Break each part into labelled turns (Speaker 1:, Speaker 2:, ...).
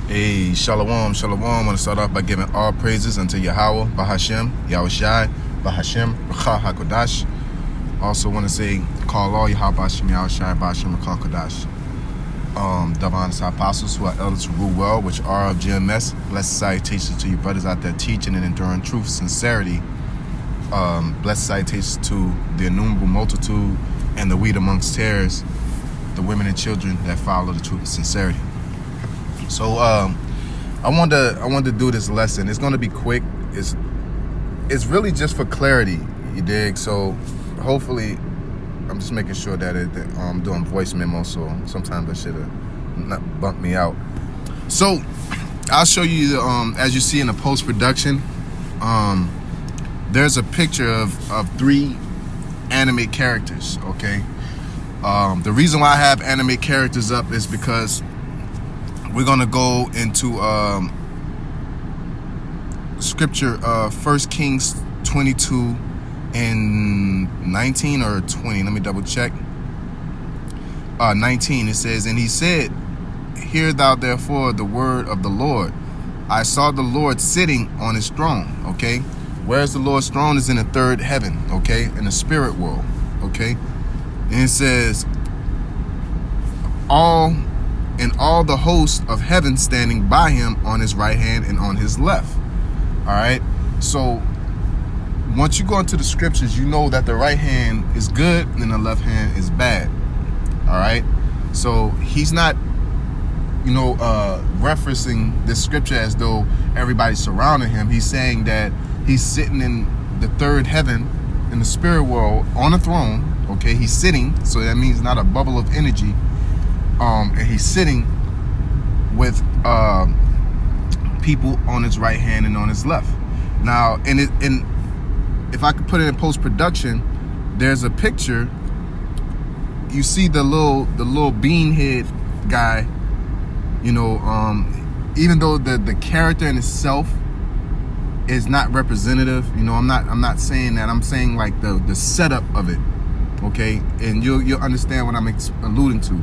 Speaker 1: Hey, Shalom, Shalom. I want to start off by giving all praises unto Yahweh, Bahashem, Yahushai, Bahashem, Rakha HaKodash. Also want to say, call all Yahweh, Bahashem, Yahushai, Bahashem, Rakha HaKodash. Divine apostles who are elders who rule well, which are of GMS. Blessed salutations to you brothers out there teaching and enduring truth, sincerity. Blessed salutations to the innumerable multitude and the wheat amongst tares, the women and children that follow the truth and sincerity. So I wanted to do this lesson. It's gonna be quick. It's really just for clarity, you dig? So hopefully I'm just making sure that I'm doing voice memo, so sometimes I should have not bumped me out. So I'll show you as you see in the post-production, there's a picture of 3 anime characters, okay? The reason why I have anime characters up is because we're gonna go into scripture, 1 Kings 22 and 19 or 20. Let me double check. 19. It says, "And he said, Hear thou therefore the word of the Lord. I saw the Lord sitting on his throne." Okay, where's the Lord's throne? Is in the 3rd heaven. Okay, in the spirit world. Okay, and it says, all the host of heaven standing by him on his right hand and on his left. All right. So once you go into the scriptures, you know that the right hand is good and the left hand is bad. All right. So he's not, referencing this scripture as though everybody's surrounding him. He's saying that he's sitting in the 3rd heaven in the spirit world on a throne. Okay. He's sitting. So that means not a bubble of energy. And he's sitting with people on his right hand and on his left. Now, and if I could put it in post-production, there's a picture. You see the little bean head guy. Even though the character in itself is not representative, I'm not saying that. I'm saying like the setup of it. Okay, and you'll understand what I'm alluding to.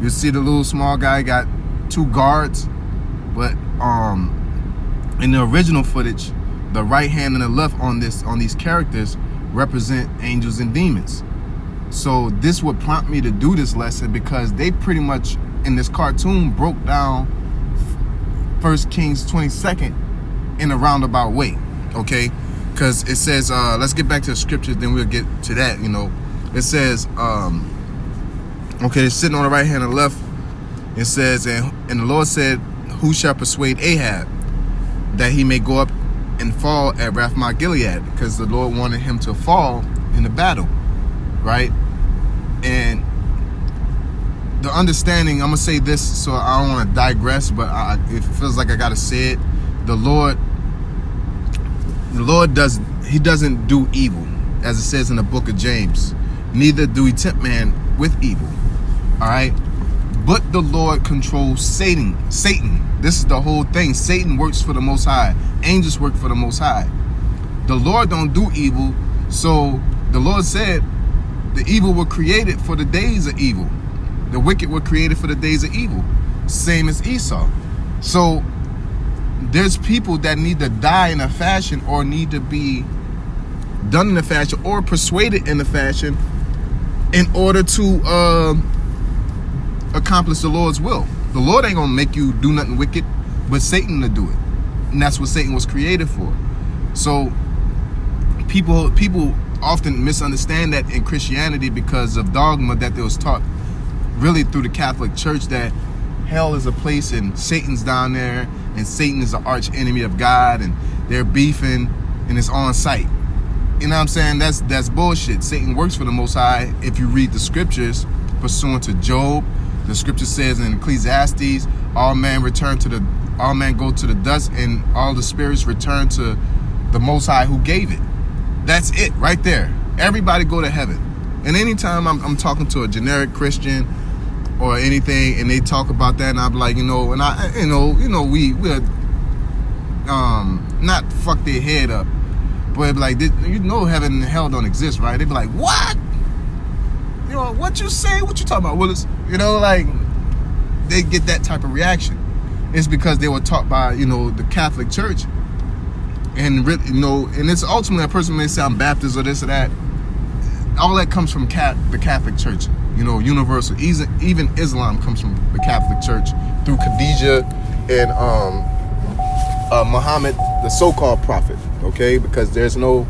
Speaker 1: You see the little small guy got 2 guards, but in the original footage, the right hand and the left on these characters represent angels and demons. So this would prompt me to do this lesson because they pretty much in this cartoon broke down 1 Kings 22nd in a roundabout way. Okay, because it says let's get back to the scriptures, then we'll get to that. It says okay, it's sitting on the right hand and the left. It says, and the Lord said, who shall persuade Ahab that he may go up and fall at Ramoth Gilead? Because the Lord wanted him to fall in the battle, right? And the understanding, I'm going to say this, so I don't want to digress, but it feels like I got to say it. The Lord doesn't do evil, as it says in the book of James. Neither do he tempt man with evil. All right, but the Lord controls Satan. This is the whole thing. Satan works for the Most High. Angels work for the Most High. The Lord don't do evil. So the Lord said the evil were created for the days of evil. The wicked were created for the days of evil. Same as Esau. So there's people that need to die in a fashion or need to be done in a fashion or persuaded in a fashion in order to accomplish the Lord's will. The Lord ain't gonna make you do nothing wicked, but Satan to do it, and that's what Satan was created for. So people often misunderstand that in Christianity because of dogma that there was taught really through the Catholic Church, that hell is a place and Satan's down there and Satan is an arch enemy of God and they're beefing and it's on site. You know what I'm saying? That's bullshit. Satan works for the Most High. If you read the scriptures pursuant to Job, the scripture says in Ecclesiastes, all men go to the dust and all the spirits return to the Most High who gave it. That's it right there. Everybody go to heaven. And anytime I'm talking to a generic Christian or anything and they talk about that, and I'm like, we're not fuck their head up, but like, heaven and hell don't exist, right? They be like, what? What you say? What you talking about, Willis? Like, they get that type of reaction. it's because they were taught by, the Catholic Church. And really, and it's ultimately, a person may say I'm Baptist or this or that. All that comes from the Catholic Church, universal. Even Islam comes from the Catholic Church through Khadijah and Muhammad, the so-called prophet. Okay, because there's no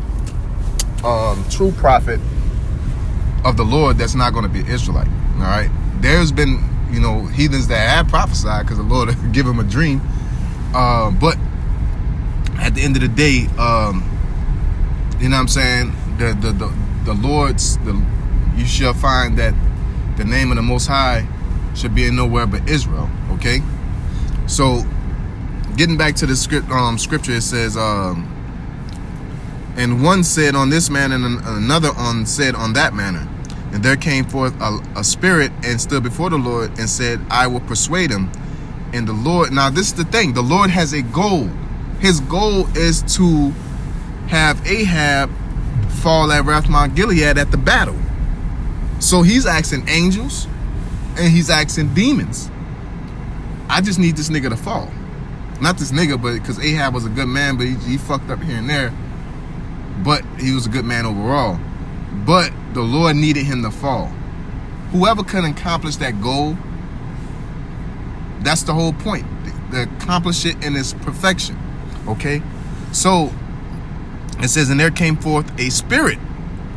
Speaker 1: true prophet of the Lord that's not going to be Israelite. All right, there's been heathens that have prophesied because the Lord give them a dream, but at the end of the day, you know what I'm saying, the Lord's, you shall find that the name of the Most High should be in nowhere but Israel. Okay, so getting back to the scripture, it says, and one said on this man, and another said on that manner. And there came forth a spirit and stood before the Lord and said, I will persuade him. And the Lord, now this is the thing, the Lord has a goal. His goal is to have Ahab fall at Ramoth Gilead at the battle. So he's asking angels and he's asking demons. I just need this nigga to fall. Not this nigga, but because Ahab was a good man, but he fucked up here and there. But he was a good man overall. But the Lord needed him to fall. Whoever can accomplish that goal, that's the whole point. To accomplish it in its perfection. Okay? So, it says, and there came forth a spirit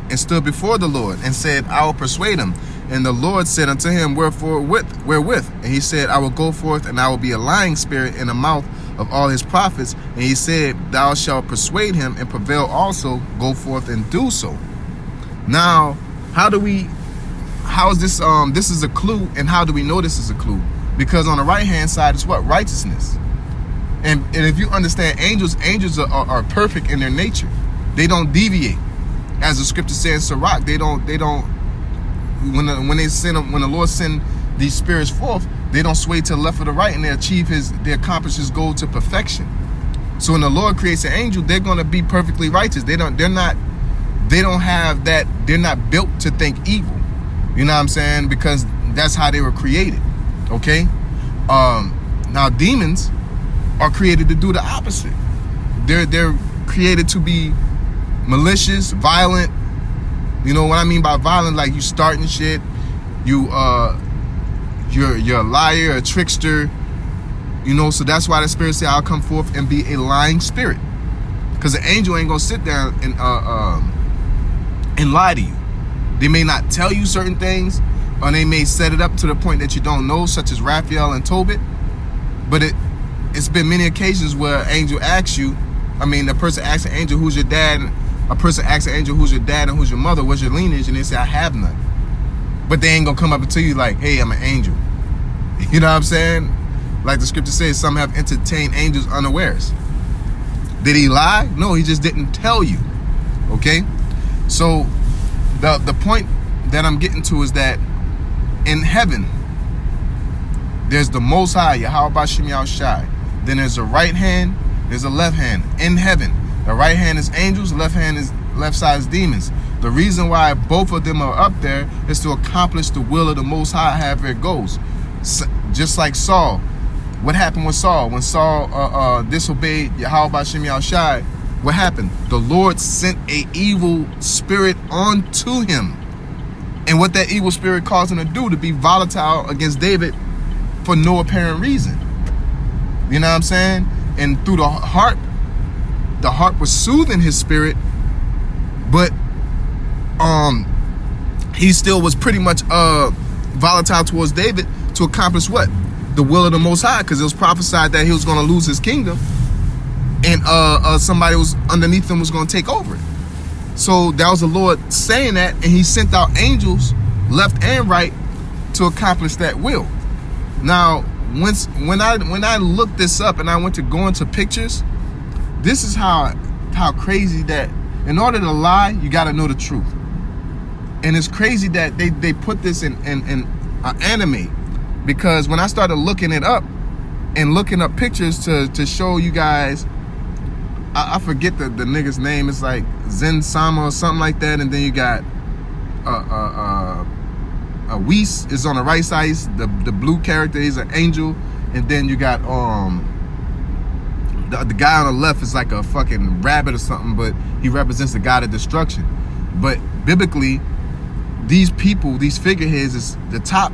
Speaker 1: and stood before the Lord and said, I will persuade him. And the Lord said unto him, wherewith? And he said, I will go forth, and I will be a lying spirit in the mouth of all his prophets. And he said, thou shalt persuade him and prevail also. Go forth and do so. Now, how is this, this is a clue, and how do we know this is a clue? Because on the right-hand side is what? Righteousness. And if you understand angels are perfect in their nature. They don't deviate. As the scripture says, Sirach, they don't, when the Lord send these spirits forth, they don't sway to the left or the right, and they accomplish his goal to perfection. So when the Lord creates an angel, they're going to be perfectly righteous. They're not built to think evil. You know what I'm saying? Because that's how they were created. Okay? Now demons are created to do the opposite. They're created to be malicious, violent. You know what I mean by violent? Like you starting shit. You're a liar, a trickster. So that's why the spirit said, I'll come forth and be a lying spirit. Because the angel ain't gonna sit there and lie to you. They may not tell you certain things, or they may set it up to the point that you don't know, such as Raphael and Tobit. But it's been many occasions where an angel asks you, the person asks an angel, who's your dad? A person asks an angel, who's your dad and who's your mother? What's your lineage? And they say, I have none. But they ain't gonna come up and tell you like, hey, I'm an angel. You know what I'm saying? Like the scripture says, some have entertained angels unawares. Did he lie? No, he just didn't tell you. Okay? So the point that I'm getting to is that in heaven, there's the Most High, Yahweh Bashim Yahushai. Then there's a right hand, there's a left hand. In heaven, the right hand is angels, the left side is demons. The reason why both of them are up there is to accomplish the will of the Most High, however it goes. Just like Saul. What happened with Saul? When Saul disobeyed Yahweh Bashim Yahushai, what happened? The Lord sent an evil spirit onto him. And what that evil spirit caused him to do, to be volatile against David for no apparent reason. You know what I'm saying? And through the harp was soothing his spirit, but he still was pretty much volatile towards David to accomplish what? The will of the Most High, because it was prophesied that he was going to lose his kingdom, and somebody was underneath him was going to take over it. So that was the Lord saying that, and he sent out angels left and right to accomplish that will. Now, when I looked this up and I went to go into pictures, this is how crazy that in order to lie, you got to know the truth. And it's crazy that they put this in anime, because when I started looking it up and looking up pictures to show you guys, I forget the nigga's name. It's like Zen Sama or something like that. And then you got a Whis is on the right side. The blue character, he's an angel. and then you got the guy on the left is like a fucking rabbit or something, but he represents the god of destruction. But biblically, these people, these figureheads, is the top.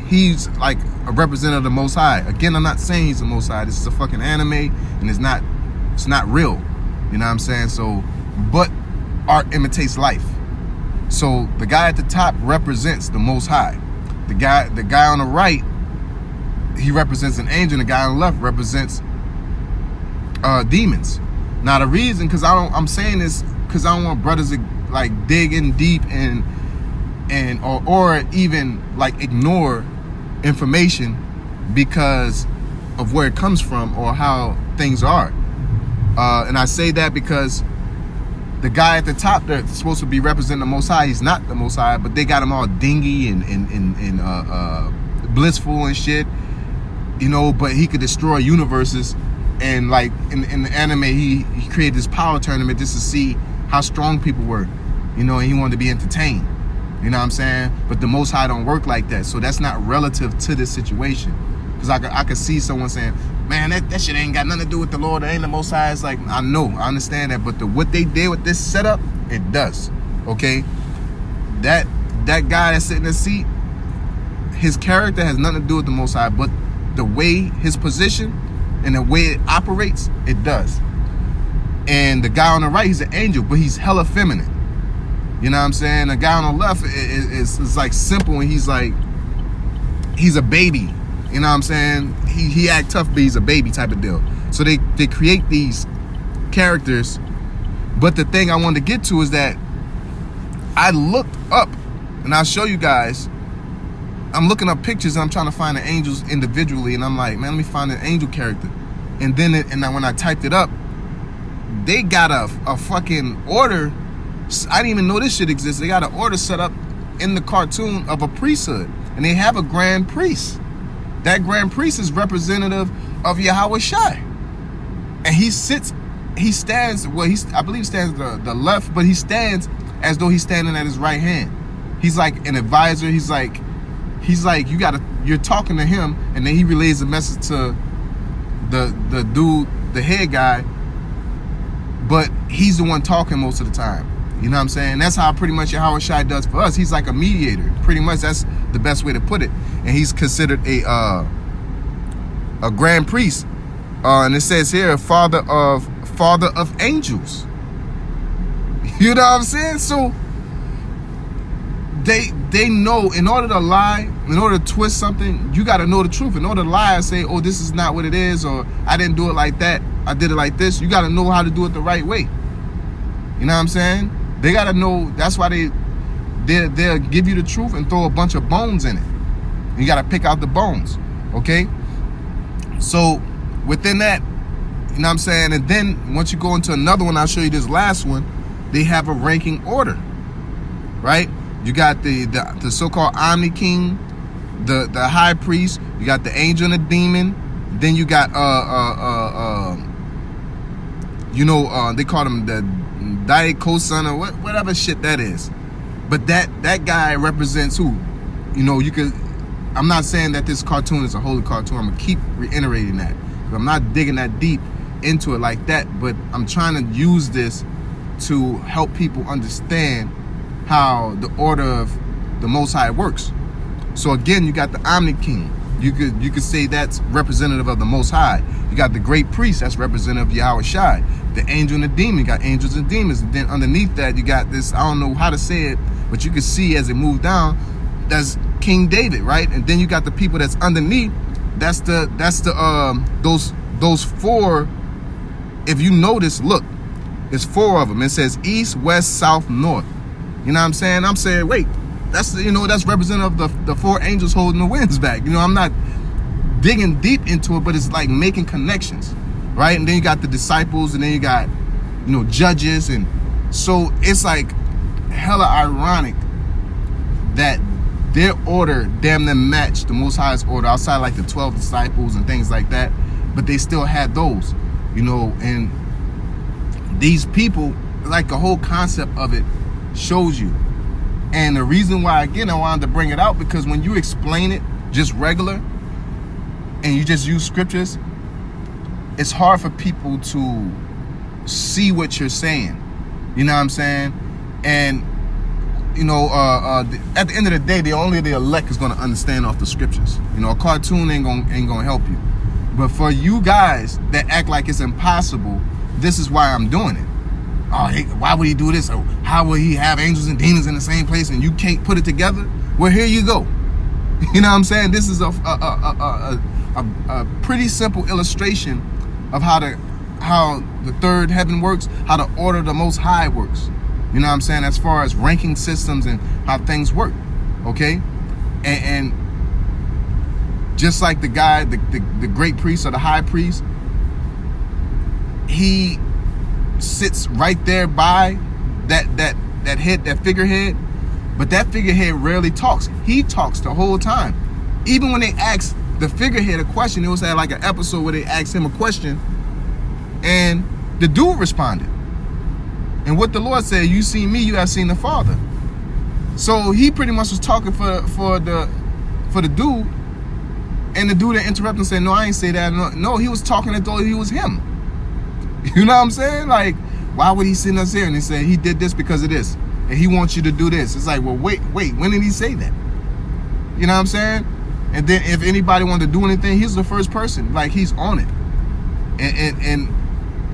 Speaker 1: He's like a representative of the Most High. Again, I'm not saying he's the Most High. This is a fucking anime, and it's not real. You know what I'm saying? So, but art imitates life. So the guy at the top represents the Most High. The guy on the right, he represents an angel, and the guy on the left represents demons. Now the reason, I'm saying this because I don't want brothers to like dig in deep and or even like ignore information because of where it comes from or how things are. And I say that because the guy at the top that's supposed to be representing the Most High, he's not the Most High, but they got him all dingy and blissful and shit, you know. But he could destroy universes, and like in the anime, he created this power tournament just to see how strong people were, you know. And he wanted to be entertained, you know what I'm saying? But the Most High don't work like that, so that's not relative to this situation. Because I could see someone saying, man, that shit ain't got nothing to do with the Lord. It ain't the Most High. It's like, I know, I understand that. But what they did with this setup, it does. Okay? That guy that's sitting in the seat, his character has nothing to do with the Most High. But the way, his position and the way it operates, it does. And the guy on the right, he's an angel, but he's hella feminine. You know what I'm saying? The guy on the left is like simple, and he's like, he's a baby. You know what I'm saying? He act tough, but he's a baby type of deal. So they create these characters. But the thing I wanted to get to is that I looked up, and I'll show you guys. I'm looking up pictures, and I'm trying to find the angels individually, and I'm like, man, let me find an angel character. And then when I typed it up, they got a fucking order. I didn't even know this shit exists. They got an order set up in the cartoon of a priesthood, and they have a grand priest. That grand priest is representative of Yahweh Shai. And he stands, I believe he stands the left, but he stands as though he's standing at his right hand. He's like an advisor. He's like, you're talking to him, and then he relays a message to the dude, the head guy, but he's the one talking most of the time. You know what I'm saying? That's how pretty much Yahweh Shai does for us. He's like a mediator. Pretty much that's the best way to put it. And he's considered a grand priest. And it says here, father of angels. You know what I'm saying? So they know, in order to lie, in order to twist something, you got to know the truth. In order to lie and say, oh, this is not what it is, or I didn't do it like that, I did it like this, you got to know how to do it the right way. You know what I'm saying? They got to know. That's why they'll give you the truth and throw a bunch of bones in it. You got to pick out the bones, okay? So within that, you know what I'm saying? And then once you go into another one, I'll show you this last one, they have a ranking order, right? You got the so-called Omni King, the high priest, you got the angel and the demon, then you got they call him the Daikosan or whatever shit that is. But that guy represents who? You know, I'm not saying that this cartoon is a holy cartoon. I'm gonna keep reiterating that. I'm not digging that deep into it like that, but I'm trying to use this to help people understand how the order of the Most High works. So again, you got the Omni King. You could say that's representative of the Most High. You got the great priest, that's representative of Yahweh Shai. The angel and the demon, you got angels and demons. And then underneath that, you got this, I don't know how to say it, but you can see as it moves down, that's King David, right? And then you got the people that's underneath. That's those four. If you notice, look, it's four of them. It says east, west, south, north. You know what I'm saying? I'm saying, wait, that's representative of the four angels holding the winds back. You know, I'm not digging deep into it, but it's like making connections, right? And then you got the disciples, and then you got, judges, and so it's like hella ironic that their order damn near matched the Most High's order, outside like the 12 disciples and things like that, but they still had those, and these people, like the whole concept of it shows you. And the reason why, again, I wanted to bring it out, because when you explain it just regular, and you just use scriptures, it's hard for people to see what you're saying. You know what I'm saying? And you know, at the end of the day, only the elect is going to understand off the scriptures. You know, a cartoon ain't gonna help you. But for you guys that act like it's impossible, this is why I'm doing it. Oh, why would he do this? Or how would he have angels and demons in the same place and you can't put it together? Well, here you go. You know what I'm saying? This is a pretty simple illustration of how the third heaven works, how the order of the Most High works. You know what I'm saying? As far as ranking systems and how things work, okay? And just like the guy, the great priest or the high priest, he sits right there by that head, that figurehead, but that figurehead rarely talks. He talks the whole time. Even when they ask the figurehead a question, it was like an episode where they asked him a question, and the dude responded. And what the Lord said, you see me, you have seen the Father. So he pretty much was talking for the dude, and the dude interrupted and said, no, I ain't say that. No, he was talking as though he was him. You know what I'm saying? Like, why would he send us here? And he said, he did this because of this, and he wants you to do this. It's like, well, wait, when did he say that? You know what I'm saying? And then if anybody wanted to do anything, he's the first person. Like, he's on it. And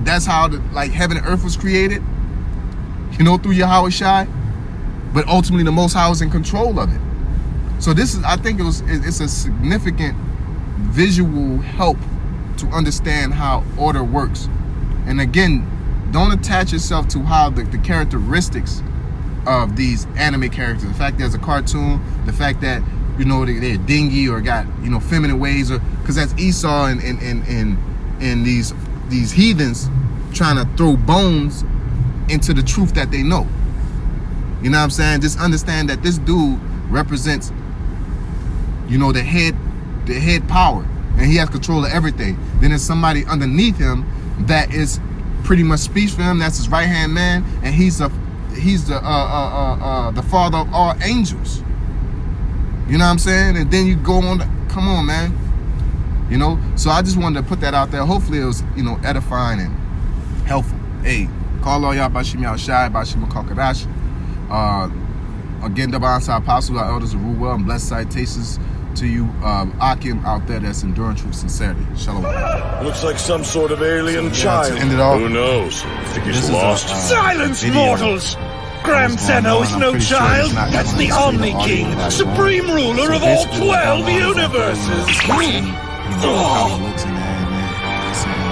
Speaker 1: that's how heaven and earth was created. You know, through Yahweh Shai, but ultimately the Most High was in control of it. So this is, I think it's a significant visual help to understand how order works. And again, don't attach yourself to how the characteristics of these anime characters. The fact there's a cartoon, the fact that, you know, they're dingy or got, you know, feminine ways, or because that's Esau and these heathens trying to throw bones into the truth that they know. You know what I'm saying? Just understand that this dude represents, you know, the head power, and he has control of everything. Then there's somebody underneath him that is pretty much speaks for him. That's his right hand man, and he's the father of all angels. You know what I'm saying? And then you go on. Come on, man. You know. So I just wanted to put that out there. Hopefully it was, you know, edifying and helpful. Hey. Call all y'all Bashim Yahushai, Bashim Kakadash. Again, the Bonsai Apostles, our elders of Ruwell, and blessed citations to you, Akim out there that's enduring truth sincerity. Shalom.
Speaker 2: Looks like some sort of alien child. Who knows? I think he's lost.
Speaker 3: Silence, mortals! Grand Zeno is no child. That's the Omni King, supreme ruler of all 12 universes.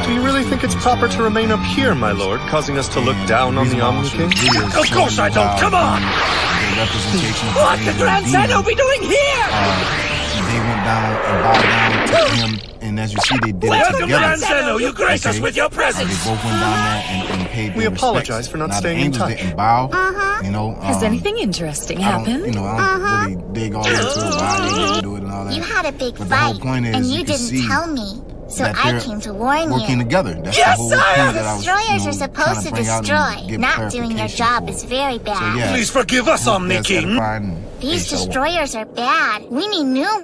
Speaker 4: Do you really think it's proper to remain up here, my lord, causing us to look down on the Omni King?
Speaker 3: Of course I don't, come on! What could Grand Zeno be doing here?
Speaker 1: They went down and bowed down to him, and as you see, they did it together.
Speaker 3: Grand Zeno, you grace us with your presence.
Speaker 1: They both went down there and paid their
Speaker 4: We apologize
Speaker 1: respects.
Speaker 4: for not
Speaker 1: Now,
Speaker 4: staying in
Speaker 1: the
Speaker 4: touch.
Speaker 1: angels didn't bow, you know.
Speaker 5: Has anything interesting happened?
Speaker 1: You know, I don't really dig all into it, why they didn't do it and all that.
Speaker 6: You had a big
Speaker 1: But the whole
Speaker 6: fight,
Speaker 1: point is
Speaker 6: and
Speaker 1: you
Speaker 6: you
Speaker 1: can
Speaker 6: didn't
Speaker 1: see
Speaker 6: tell me. So
Speaker 1: that
Speaker 6: I
Speaker 1: they're
Speaker 6: came to warn
Speaker 1: working
Speaker 6: you.
Speaker 1: together. That's
Speaker 3: Yes,
Speaker 1: the whole
Speaker 3: sir!
Speaker 1: point that I was,
Speaker 6: Destroyers are
Speaker 1: trying
Speaker 6: supposed to
Speaker 1: bring out and
Speaker 6: destroy.
Speaker 1: give
Speaker 6: Not doing your
Speaker 1: clarification
Speaker 6: job
Speaker 1: for.
Speaker 6: is very bad.
Speaker 1: So, yeah,
Speaker 3: Please forgive us, Omni King.
Speaker 6: These destroyers are bad. We need new